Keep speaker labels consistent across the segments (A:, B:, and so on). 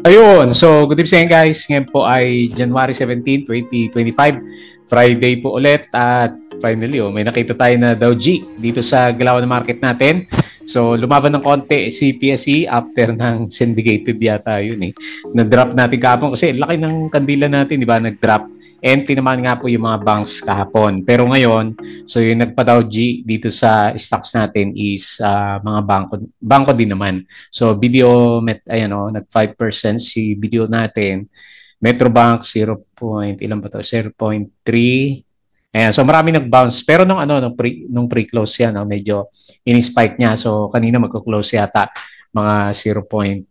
A: Ayun, so good evening guys. Ngayon po ay January 17, 2025. Friday po ulit at finally may nakita tayo na Dow G dito sa galaw ng market natin. So lumaban ng konti si PSE after ng syndicated yata yun eh. Na-drop natin kahapon kasi laki ng kandila natin, di ba? Nag-drop. And tinamaan nga po yung mga banks kahapon. Pero ngayon, so yung nagpa-Dow G dito sa stocks natin is mga bangko din naman. So BDO ayan nag 5% si BDO natin. Metrobank 0. Ilan ba to? 0.3. Ayan, so marami nag-bounce. Pero nung pre-close yan, medyo in-spike niya. So kanina magko-close yata mga 0.3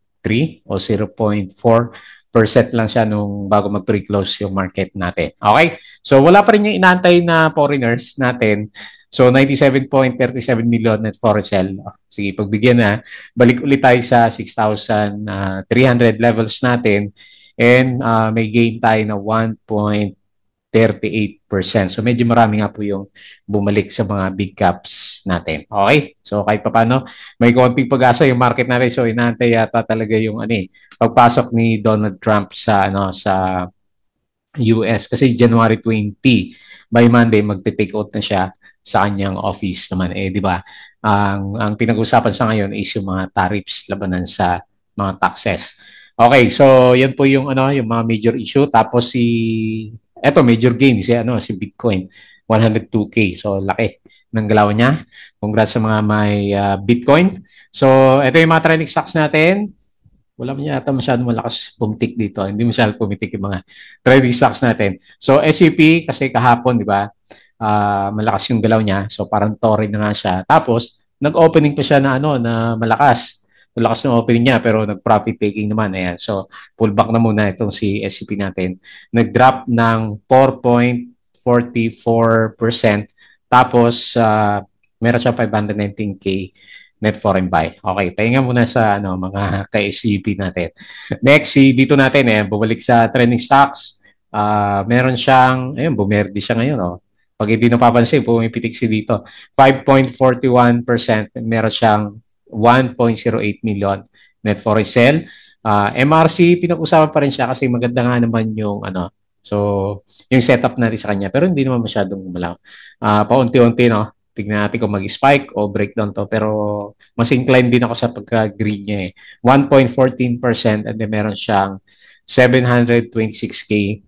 A: o 0.4% lang siya nung bago mag-pre-close yung market natin. Okay? So wala pa rin yung inaantay na foreigners natin. So 97.37 million net foreign sell. Sige, pagbigyan na. Balik ulit tayo sa 6,300 levels natin and may gain tayo na 1.38%. So medyo marami nga po yung bumalik sa mga big caps natin. Okay? So kahit paano, may konting pag-asa yung market natin. So inaantay yata talaga yung pagpasok ni Donald Trump sa sa US kasi January 20 by Monday magte-take out na siya sa kanyang office naman di ba? Ang pinag-usapan sa ngayon is yung mga tariffs labanan sa mga taxes. Okay, so yan po yung yung mga major issue tapos eto major gain si Bitcoin 102K. So laki ng galaw niya. Congrats sa mga may Bitcoin. So ito yung mga trending stocks natin. Wala man yata masyadong malakas pumitik dito. Hindi masyadong pumitik yung mga trading stocks natin. So, SEP, kasi kahapon, di ba, malakas yung galaw niya. So, parang torrid na nga siya. Tapos, nag-opening pa siya na, na malakas. Malakas ng opening niya, pero nag-profit taking naman. Ayan. So, pullback na muna itong si SEP natin. Nag-drop ng 4.44%. Tapos, meron siya 519K net foreign buy. Okay, pahinga muna sa mga ka-SCP natin. Next, dito natin bumalik sa trending stocks. Meron siyang, ayun, bumerde siya ngayon. Pag hindi napapansin, pumipitik si dito. 5.41%. Meron siyang 1.08 million net foreign sell. MRC, pinag-usapan pa rin siya kasi maganda nga naman yung so, yung setup natin sa kanya. Pero hindi naman masyadong malaw. Paunti-unti, no? Tignan natin kung mag-spike o breakdown to. Pero mas inclined din ako sa pagka-green niya 1.14% and then meron siyang 726K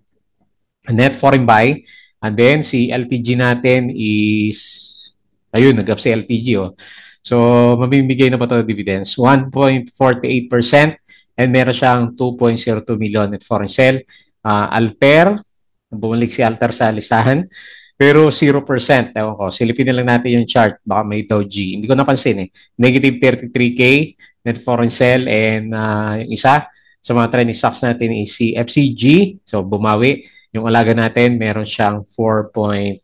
A: net foreign buy. And then si LTG natin is ayun, nag-up si LTG So mamimigay na ba ito dividends? 1.48% and meron siyang 2.02 million net foreign sell. Alter, bumalik si Alter sa listahan. Pero 0%. Ewan ko. Silipin na lang natin yung chart. Baka may Dow G. Hindi ko napansin Negative 33K net foreign sell and yung isa sa mga trending stocks natin is si FCG. So bumawi. Yung alaga natin meron siyang 4.76%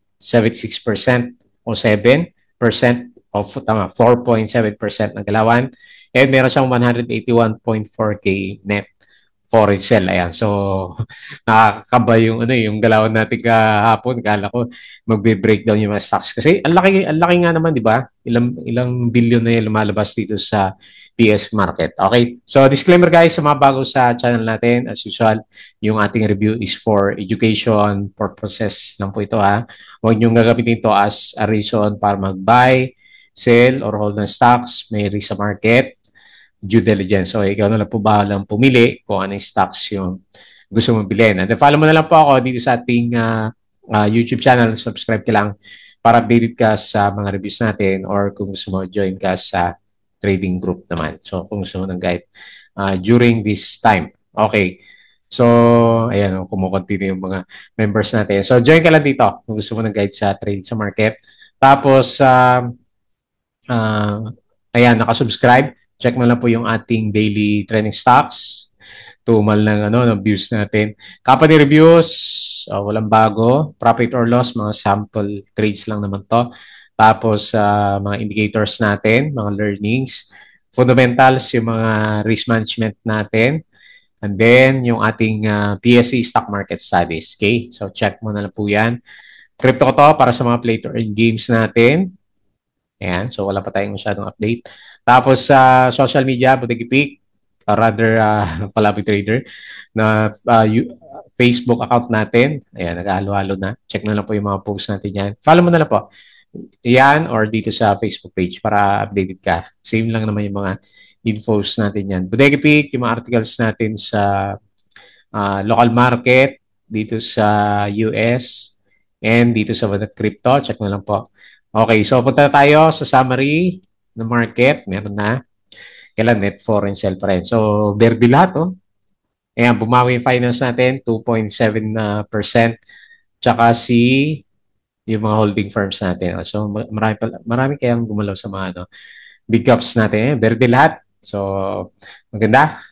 A: o 7% of 4.7% ng galawan. And meron siyang 181.4K net foreign sell. Ayan. So, nakakaba yung galawan natin kahapon. Kala ko magbe-breakdown yung mga stocks. Kasi ang laki nga naman, di ba? Ilang billion na yung lumalabas dito sa PS market. Okay? So, disclaimer guys, sa mga bago sa channel natin, as usual, yung ating review is for education purposes lang po ito ha. Huwag niyong gagamitin ito as a reason para mag-buy, sell, or hold ng stocks. May risk sa market due diligence. So, ikaw na lang po bahalang pumili kung anong stocks yung gusto mong bilhin. And follow mo na lang po ako dito sa ating YouTube channel. Subscribe ka lang para updated ka sa mga reviews natin or kung gusto mo join ka sa trading group naman. So, kung gusto mo ng guide during this time. Okay. So, ayan, kumukontinue yung mga members natin. So, join ka lang dito kung gusto mo ng guide sa trade sa market. Tapos, ayan, nakasubscribe. Check mo lang po yung ating daily trending stocks. Tumal ng views natin. Company reviews, walang bago. Profit or loss, mga sample trades lang naman to. Tapos, mga indicators natin, mga learnings. Fundamentals, yung mga risk management natin. And then, yung ating PSE stock market studies. Okay? So, check mo na lang po yan. Crypto ko to para sa mga play to earn games natin. Ayan. So, wala pa tayong masyadong update. Tapos sa social media, Butigipik, Palabok Trader na Facebook account natin. Ayan, nag-halo-halo na. Check na lang po yung mga posts natin yan. Follow mo na lang po. Yan or dito sa Facebook page para updated ka. Same lang naman yung mga infos natin yan. Bodega Peak, yung mga articles natin sa local market, dito sa US, and dito sa crypto. Check na lang po. Okay, so punta tayo sa summary ng market. Meron na. Kailan net foreign sell pa rin. So, verde lahat, oh. Ayan, bumawi yung finance natin, 2.7%. Tsaka yung mga holding firms natin. Oh. So, marami kayang gumalaw sa mga big caps natin. Verde lahat. So, maganda.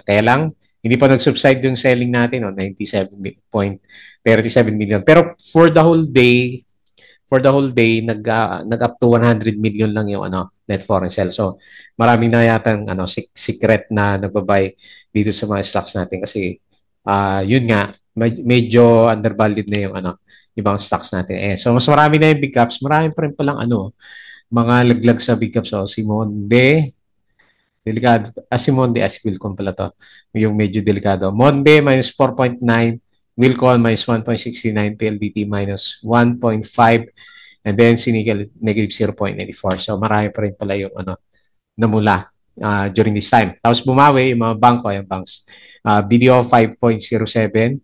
A: Kaya lang, hindi pa nag-subside yung selling natin, 97.37 million. Pero for the whole day, nag-up to 100 million lang yung net foreign sell. So, maraming na yatang secret na nagbabay dito sa mga stocks natin kasi yun nga, medyo undervalued na yung ibang stocks natin. So, mas marami na yung big caps. Marami pa rin palang mga laglag sa big caps. So, Simonde, delikado. Simonde, Wilcon pala to. Yung medyo delikado. Monde, minus 4.9. Wilcon, minus 1.69. PLDT, minus 1.5. And then, Sinigal, negative 0.94. So, marami pa rin pala yung namula during this time. Tapos bumawi yung mga bangko, yung banks. BDO 5.07%,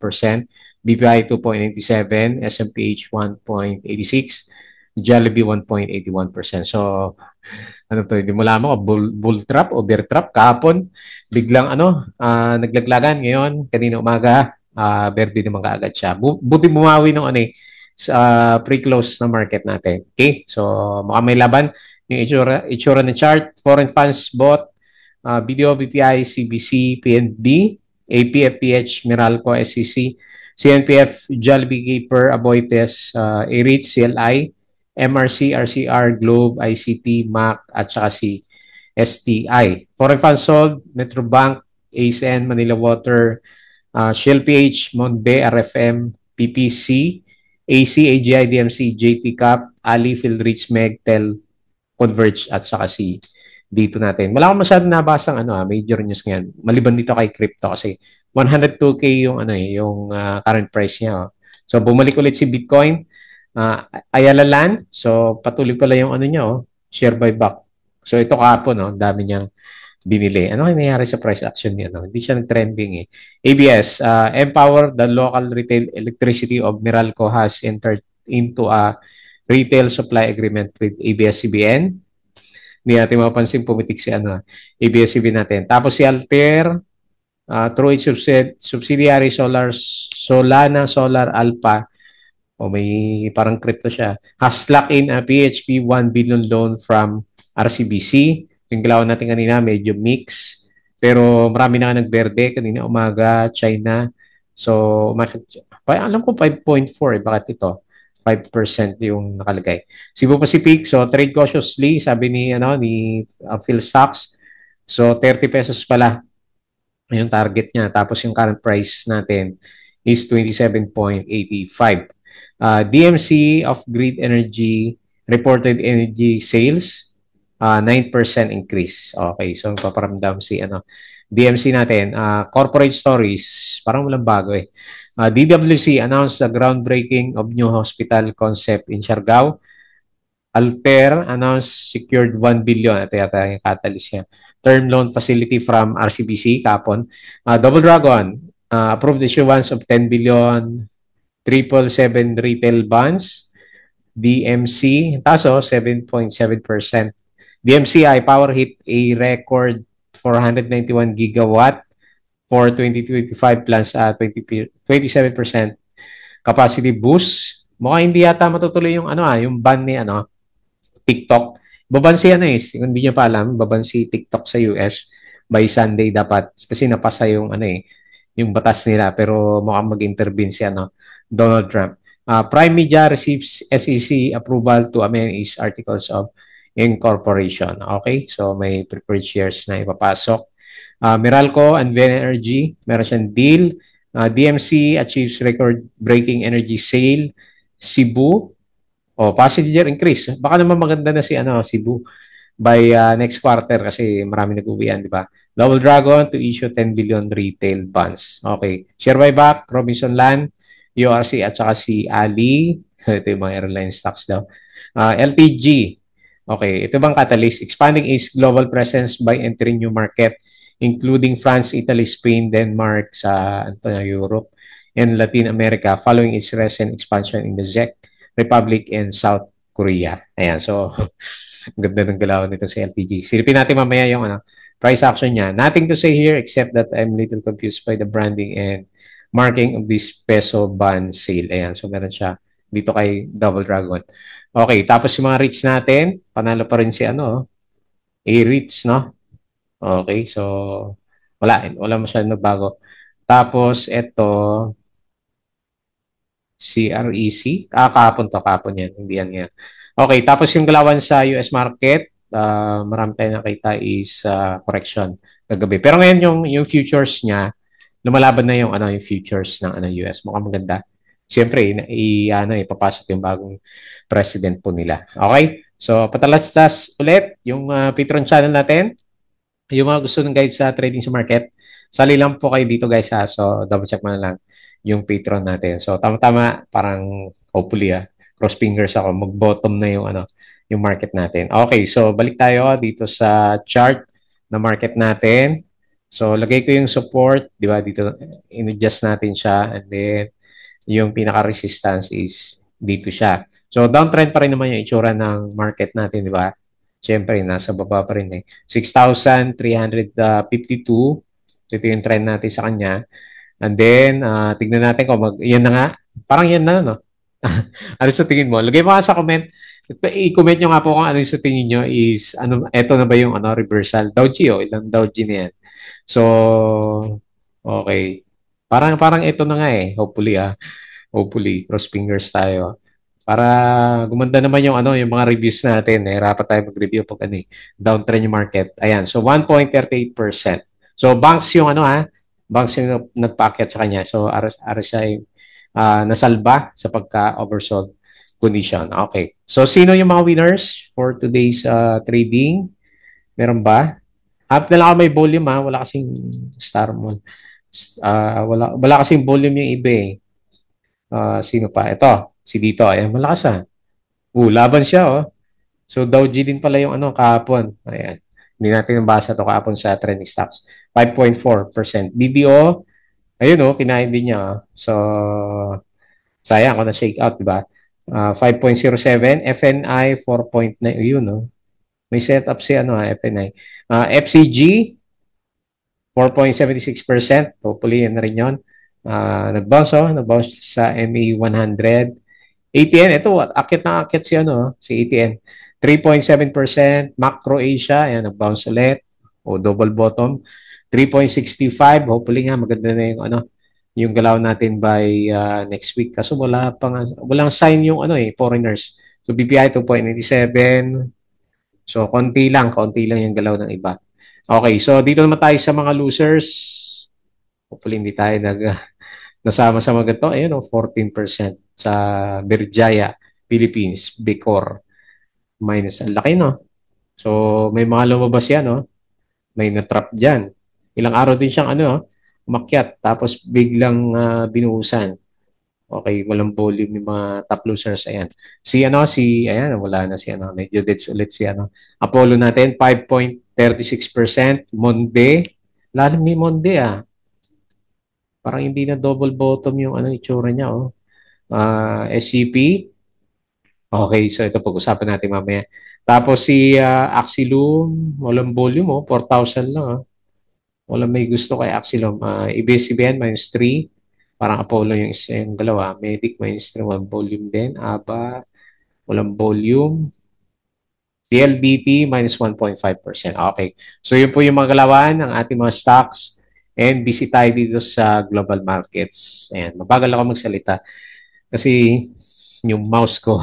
A: BPI 2.87%, SMPH 1.86%, Jollibee 1.81%. So, hindi mo lamang bull trap o bear trap. Kahapon, biglang naglaglagan. Ngayon, kanina umaga, verde naman kaagad siya. Buti bumawi ng sa pre-close na market natin. Okay? So, mukhang may laban. Yung itsura ng chart, foreign funds bought, BDO, BPI, CBC, PNB, AP, FPH, Meralco, SCC, CNPF, Jollibee, Gaper, Aboitiz, AREIT, CLI, MRC, RCR, Globe, ICT, MAC, at saka si STI. Foreign funds sold, Metrobank, ASN, Manila Water, Shell PH, Monde, RFM, PPC, AC, AGI, DMC, JP Cap, Ali, Philrich, Megtel, Converge, at saka si dito natin. Wala akong masyadong nabasang major news ngayon. Maliban dito kay crypto kasi 102K yung yung current price niya. Oh. So bumalik ulit si Bitcoin, Ayala Land. So patuloy pala yung niya, share buyback. So ito kahapon, dami niyang binili. Ano nangyayari sa price action niya? Hindi siya nag-trending eh. ABS, Empower, the local retail electricity of Meralco has entered into a retail supply agreement with ABS-CBN. Hindi natin mapapansin pumitik si ABS-CBN natin. Tapos si Altair, through its subsidiary Solana Solar Alpha, may parang crypto siya, has locked in a PHP 1 billion loan from RCBC. Yung galaw natin kanina, medyo mix. Pero marami na nagberde. Kanina umaga, China. So, alam ko 5.4 bakit ito? 5% yung nakalagay. Cebu Pacific, so trade cautiously, sabi ni Phil Stocks. So 30 pesos pala yung target niya. Tapos yung current price natin is 27.85. DMC of Grid Energy reported energy sales 9% increase. Okay, so paparamdam si DMC natin. Corporate stories, parang walang bago eh. DWC announced the groundbreaking of new hospital concept in Siargao. Altair announced secured 1 billion. Ito yata yung catalyst niya. Term loan facility from RCBC kapon. Double Dragon approved issuance of 10 billion 777 retail bonds. DMC, taso 7.7%. DMCI power hit a record 491 gigawatt for 2025 plus 27% capacity boost. Mukhang hindi yata matutuloy yung yung ban ni TikTok. Baban si kung hindi niyo pa alam, baban si TikTok sa US by Sunday dapat kasi napasa yung yung batas nila pero mukhang mag-intervene si Donald Trump. Prime Media receives SEC approval to amend its articles of incorporation. Okay? So may preferred shares na ipapasok. Meralco and Venergy, meron siyang deal. DMC achieves record-breaking energy sale. Cebu, passenger increase. Baka naman maganda na si Cebu. by next quarter kasi marami nag-uwian, di ba? Double Dragon to issue 10 billion retail bonds. Okay. Share buyback, Robinson Land, URC at saka si Ali. Ito yung mga airline stocks daw. LTG. Okay. Ito bang catalyst? Expanding its global presence by entering new market including France, Italy, Spain, Denmark, sa Europe, and Latin America following its recent expansion in the Czech Republic and South Korea. Ayan. So, ganda ng galaw nito sa LPG. Silipin natin mamaya yung price action niya. Nothing to say here except that I'm little confused by the branding and marking of this peso bond sale. Ayan, so meron siya dito kay Double Dragon. Okay, tapos yung mga REITs natin, panalo pa rin si A-REITs, no? Okay, so wala masyadong nagbago. Tapos ito, CREC. Kahapon yan. Hindi yan yan. Okay, tapos yung galawan sa US market, marami tayong nakita is correction kagabi. Pero ngayon yung futures niya, lumalaban na yung futures ng US. Mukhang maganda. Siyempre, ipapasok yung bagong president po nila. Okay? So, patalastas ulit yung Patreon channel natin. Yung mga gusto ng guys sa trading sa market, sali lang po kayo dito guys ha. So, double check mo na lang yung Patreon natin. So, tama-tama, parang hopefully cross fingers ako, mag-bottom na yung market natin. Okay, so balik tayo dito sa chart na market natin. So, lagay ko yung support, di ba? Dito, in-adjust natin siya. And then, yung pinaka-resistance is dito siya. So, downtrend pa rin naman yung itsura ng market natin, di ba? Siyempre, nasa baba pa rin eh. 6,352. Ito yung trend natin sa kanya. And then, tignan natin kung yan na nga. Parang yan na, no? Ano sa tingin mo? Lagay mo nga sa comment. I-comment nyo nga po kung ano yung sa tingin nyo is, eto na ba yung reversal? Doji, ilang Doji na yan. So, okay. Parang ito na nga eh. Hopefully, cross fingers tayo. Para gumanda naman yung mga reviews natin. Rapat tayo mag-review pag downtrend yung market. Ayan. So, 1.38%. So, banks yung banks yung nagpaakyat sa kanya. So, RSI nasalba sa pagka-oversold condition. Okay. So, sino yung mga winners for today's trading? Meron ba? Half na lang ako may volume wala kasing Star Mall. Wala kasing volume yung iba eh. Sino pa? Ito, si dito. Ayan, malakas laban siya So, Dow G din pala yung kahapon. Ayan. Hindi natin nabasa ito kahapon sa trending stocks. 5.4%. BDO, ayun kinain din niya. So, sayang ako na shake out, di ba? 5.07. FNI, 4.9. Yun, May setup si FNI. FCG, 4.76%. Hopefully, yan na rin yun. Nag-bounce sa MA100. ATN, ito, akit na akit si ATN. 3.7%. Macro Asia, ayan, nag-bounce ulit. Double bottom. 3.65. Hopefully nga, maganda na yung galaw natin by next week. Kaso walang sign yung foreigners. So, BPI 2.97. So, konti lang yung galaw ng iba. Okay, so dito naman tayo sa mga losers. Hopefully hindi tayo nasama sa mga ito. Ayun, 14% sa Berjaya, Philippines, Bicor. Minus, ang laki, no? So, may mga lumabas yan, May na-trap dyan. Ilang araw din siyang, umakyat. Tapos, biglang binuhusan. Okay, walang volume yung mga top losers. Ayan. Ayan, wala na medyo deads ulit Apollo natin, 5.36%. Monde, lalim ni Monde, Parang hindi na double bottom yung itsura niya, SCP. Okay, so ito pag-usapan natin mamaya. Tapos si Axilum, walang volume, 4,000 lang, Walang may gusto kay Axilum. ABS-CBN, -3. Parang Apollo yung dalawa. Medic, -3. Walang volume din. ABA, walang volume. PLBT, -1.5%. Okay. So, yun po yung mga galawan ng ating mga stocks. And busy tayo dito sa global markets. Ayan, mabagal ako magsalita. Kasi yung mouse ko,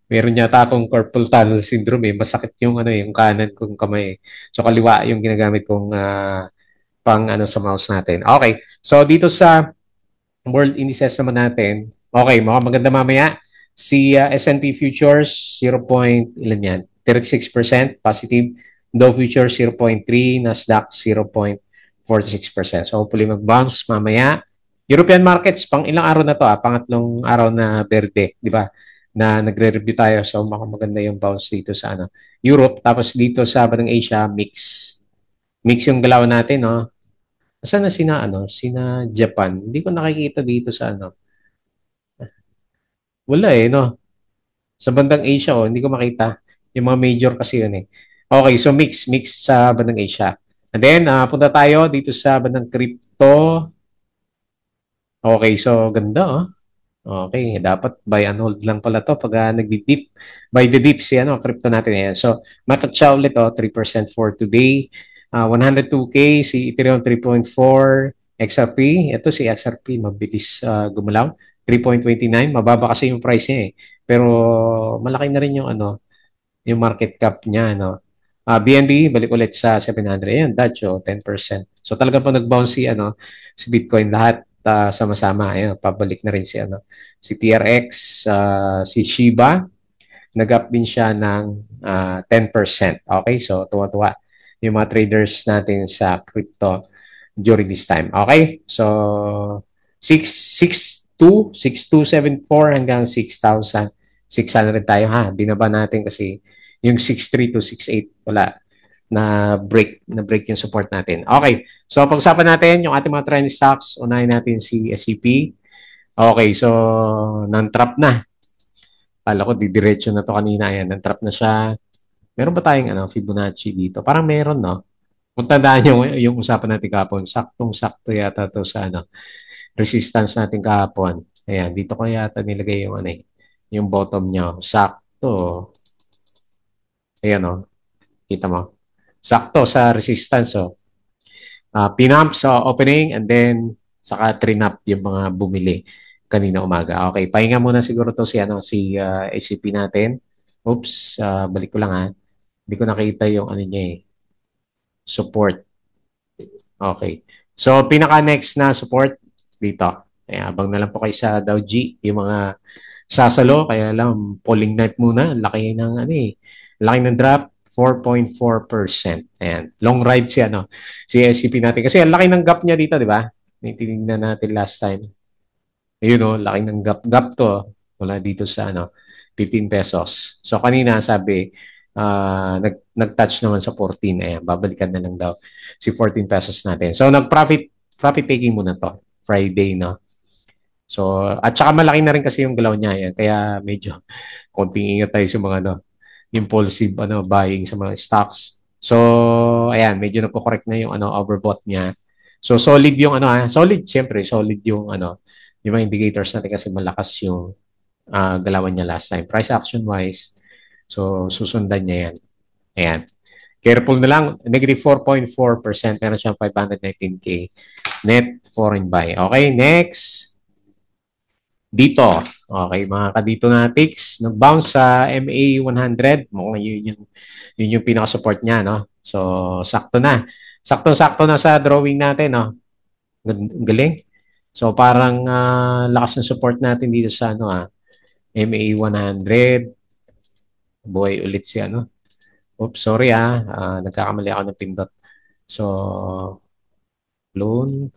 A: meron yata akong carpal tunnel syndrome Masakit yung yung kanan kong kamay. So, kaliwa yung ginagamit kong pang sa mouse natin. Okay. So, dito sa world indices naman natin, okay, maganda mamaya. Si S&P Futures, 0. Ilan yan? 36% positive. Dow Future 0.3, Nasdaq 0.46%. So hopefully mag-bounce mamaya. European markets, pang ilang araw na to, pangatlong araw na berde, di ba? Na nagre-review tayo. So maganda yung bounce dito sa Europe. Tapos dito sa Bandang Asia, mix. Mix yung galaw natin, no? Saan na sina Japan? Hindi ko nakikita dito sa Wala no? Sa bandang Asia, hindi ko makita. Yung mga major kasi yun eh. Okay, so mix sa bandang Asia. And then, punta tayo dito sa bandang crypto. Okay, so ganda Okay, dapat buy and hold lang pala to pag nagdi-dip. Buy the dip si crypto natin yan. So, market siya ulit 3% for today. 102K, si Ethereum 3.4, XRP, ito si XRP, mabilis gumalaw. 3.29, mababa kasi yung price niya eh. Pero malaki na rin yung yung market cap niya, no. BNB, balik ulit sa 700. Ayan, Dacho, 10%. So talaga po nag-bounce si Bitcoin lahat sama-sama. Ayan, pabalik na rin si TRX, si Shiba, nag-up din siya ng 10%. Okay, so tuwa-tuwa yung mga traders natin sa crypto during this time. Okay, so 66274 hanggang 6,600 tayo ha. Binaba natin kasi yung 6.3 to 6.8 wala na break yung support natin. Okay. So pag-usapan natin yung ating mga trend stocks, unahin natin si SCP. Okay, so nan-trap na. Kala ko didiretso na to kanina. Ayan, nan-trap na siya. Meron ba tayong Fibonacci dito? Parang meron, no? Kung tandaan yung usapan natin kahapon, saktong-sakto yata to sa resistance natin kahapon. Ayan, dito ko yata nilagay yung yung bottom niya. Sakto. Ayan, kita mo. Sakto sa resistance, pinump sa opening and then saka trinap yung mga bumili kanina umaga. Okay, pahinga muna siguro to si SCP natin. Oops, balik ko lang ha. Hindi ko nakita yung niya support. Okay. So, pinaka-next na support dito. Kaya abang na lang po kayo sa Dow G, yung mga sasalo. Kaya lang, polling night muna. Laki ng, laki ng drop, 4.4%. Ayan. Long ride si SCP natin. Kasi ang laki ng gap niya dito, di ba? Tinignan natin last time. Ayun, laki ng gap to. Wala dito sa 15 pesos. So, kanina sabi, nag-touch naman sa 14. Ayan, babalikan na lang daw si 14 pesos natin. So, profit taking muna to. Friday, no? So, at saka malaki na rin kasi yung galaw niya. Ayan, kaya medyo konting ingat tayo sa mga impulsive buying sa mga stocks. So, ayan, medyo nagko-correct na yung overbought niya. So, solid yung solid, siyempre, solid yung yung mga indicators natin kasi malakas yung galawan niya last time. Price action wise, so susundan niya yan. Ayan. Careful na lang, negative 4.4%, meron siyang 519K net foreign buy. Okay, next. Dito. Okay, mga kadito na ticks, nag-bounce sa MA100. Mukhang yun yung pinaka-support niya, no? So, sakto na. Sakto-sakto na sa drawing natin, no? Galing. So, parang lakas ng support natin dito sa MA100. Buhay ulit si Oops, sorry nagkakamali ako ng pindot. So, loan.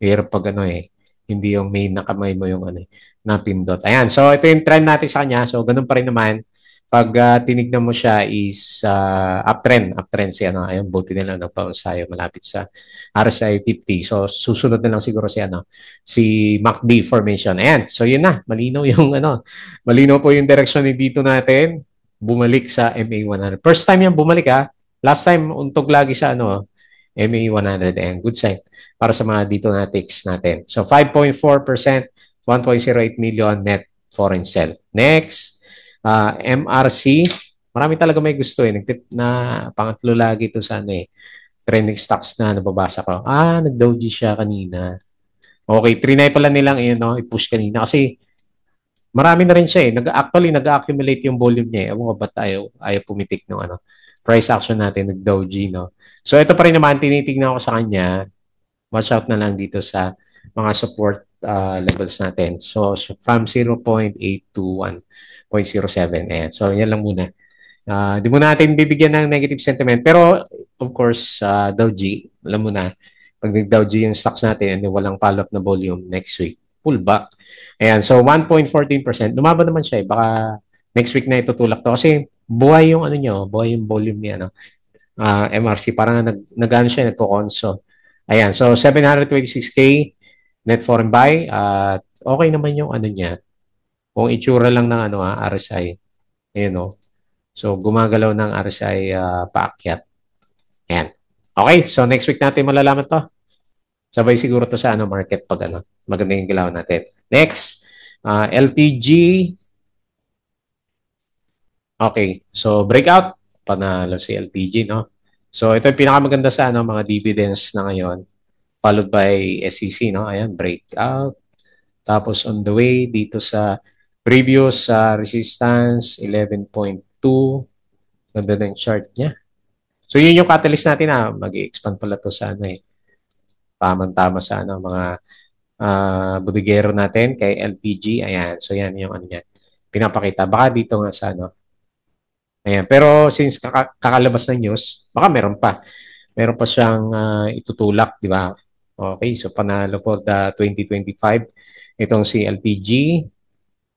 A: Hirap pag hindi yung main na kamay mo yung napindot. Ayan, so ito yung trend natin sa kanya. So, ganun pa rin naman. Pag tinignan mo siya is uptrend si ayun, buti nila nagpa-bounce tayo malapit sa RSI 50. So, susunod na lang siguro si MACD formation. Ayan, so yun na. Malinaw yung malinaw po yung direction ni dito natin. Bumalik sa MA100. First time yan bumalik Last time untog lagi sa MA100. Ayan, good sign para sa mga dito na ticks natin. So, 5.4%, 1.08 million net foreign sell. Next, MRC. Marami talaga may gusto na pangatlo lagi ito sa trending stocks na nababasa ko. Nag-doji siya kanina. Okay, trinay pala nilang i-push kanina kasi marami na rin siya Actually, nag-accumulate yung volume niya Ewan ko ba't ayaw pumitik ng price action natin, nag-doji, no? So, ito pa rin naman, tinitignan ko sa kanya. Watch out na lang dito sa mga support levels natin. So, from 0.8 to 1.07. Ayan. So, yan lang muna Di mo natin bibigyan ng negative sentiment. Pero, of course, Dow G, alam mo na, pag nag-Dow G yung stocks natin and walang follow-up na volume next week, pull back. Ayan, so 1.14%. Lumaban naman siya. Baka next week na itutulak to. Kasi buhay yung ano nyo, buhay yung volume niya, MRC. Parang nag-ano siya, nagko-conso. Ayan, so 726K net foreign buy. Okay naman yung ano niya. Kung itsura lang ng RSI. Ayan, no? So, gumagalaw ng RSI paakyat. Ayan. Okay, so next week natin malalaman to. Sabay siguro to sa market pag maganda yung galaw natin. Next, LTG. Okay, so breakout. Panalo si LTG, no? So, ito yung pinakamaganda sa mga dividends na ngayon. Followed by SEC, no? Ayan, breakout. Tapos on the way dito sa previous resistance 11.2. Ganda ng chart niya. So, yun yung catalyst natin mag-i-expand pala to sa tamang-tama sa mga bodeguero natin kay LPG. Ayan. So, yan yung niya. Pinapakita. Baka dito nga sa Ayan. Pero, since kakalabas ng news, baka meron pa. Meron pa siyang itutulak, di ba? Okay. So, panalo po the 2025. Itong si LPG.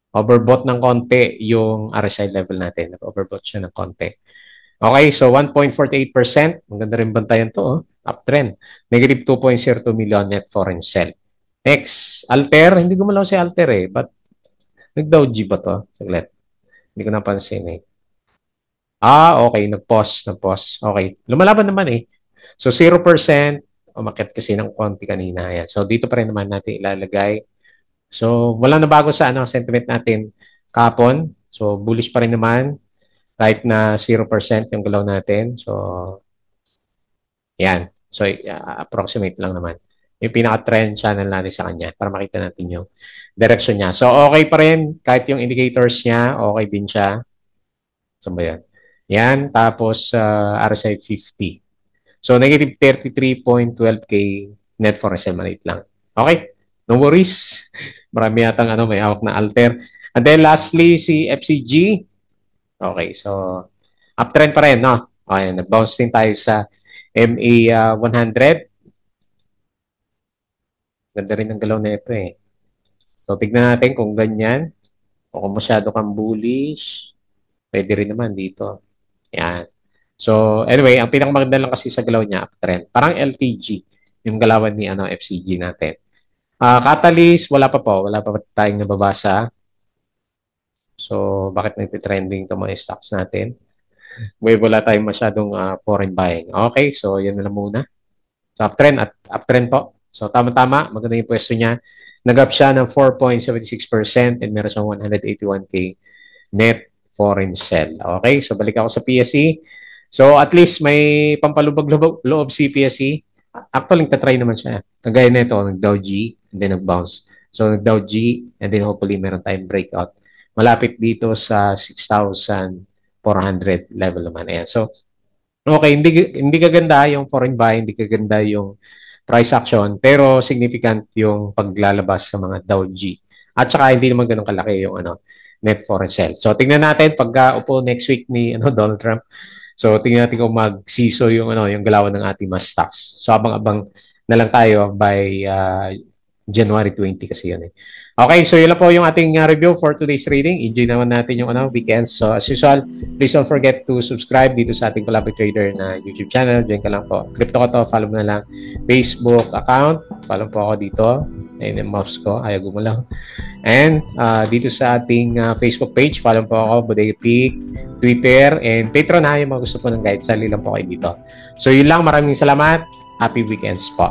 A: Overbought ng konti yung RSI level natin. Overbought siya ng konti. Okay, so 1.48%. Maganda rin bantayan to. Uptrend. Negative 2.02 million net foreign sell. Next, Alter. Hindi ko malaw si Alter But nag-Dow G ba to? Saglit. Hindi ko napansin Okay. Nag-pause. Okay. Lumalaban naman So 0%. Umakyat kasi ng konti kanina. Ayan. So dito pa rin naman natin ilalagay. So wala na bago sa sentiment natin kapon. So bullish pa rin naman. Kahit na 0% yung galaw natin. So, yan. So, approximate lang naman. Yung pinaka-trend channel natin sa kanya para makita natin yung direction niya. So, okay pa rin. Kahit yung indicators niya, okay din siya. Saan ba yan? Yan. Tapos, RSI 50. So, negative 33.12K net for SL maliit lang. Okay? No worries. Marami yatang may hawak na Alter. And then, lastly, si FCG. Okay, so uptrend pa rin, no? Okay, nag-bounce din tayo sa MA 100. Ganda rin ang galaw na ito So, tignan natin kung ganyan. O kung masyado kang bullish, pwede rin naman dito. Yan. So, anyway, ang pinakamaganda lang kasi sa galaw niya, uptrend. Parang LTG, yung galawan ni FCG natin. Catalyst, wala pa po. Wala pa tayong nababasa. So, bakit nagtitrending itong mga stocks natin? Wala tayong masyadong foreign buying. Okay, so yan na lang muna. So, uptrend po. So, tama-tama. Maganda yung pwesto niya. Nag-up siya ng 4.76% and meron siyang 181K net foreign sell. Okay, so balik ako sa PSE. So, at least may pampalubag-loob si PSE. Actually, tatry naman siya. Kagaya na ito, nag-Dow G and then nag-bounce. So, nag-Dow G and then hopefully meron tayong breakout. Malapit dito sa 6,400 level naman. Ayan. So, okay, hindi kaganda yung foreign buy, hindi kaganda yung price action, pero significant yung paglalabas sa mga Dow G. At saka hindi naman ganun kalaki yung net foreign sell. So, tingnan natin pagka upo next week ni Donald Trump. So, tingnan natin kung magsiso yung yung galawan ng ating mga stocks. So, abang-abang na lang tayo by January 20 kasi yun Okay, so yun lang po yung ating review for today's trading. Enjoy naman natin yung weekend. So as usual, please don't forget to subscribe dito sa ating Palabok Trader na YouTube channel. Join ka lang po. Crypto ko to, follow mo na lang. Facebook account, follow po ako dito. Ayun yung mouse ko, ayaw gumalaw. And dito sa ating Facebook page, follow po ako, Bodega Peak, Twitter, and Patreon yung mga gusto po ng guide. Sali lang po kayo dito. So yun lang, maraming salamat. Happy weekends po.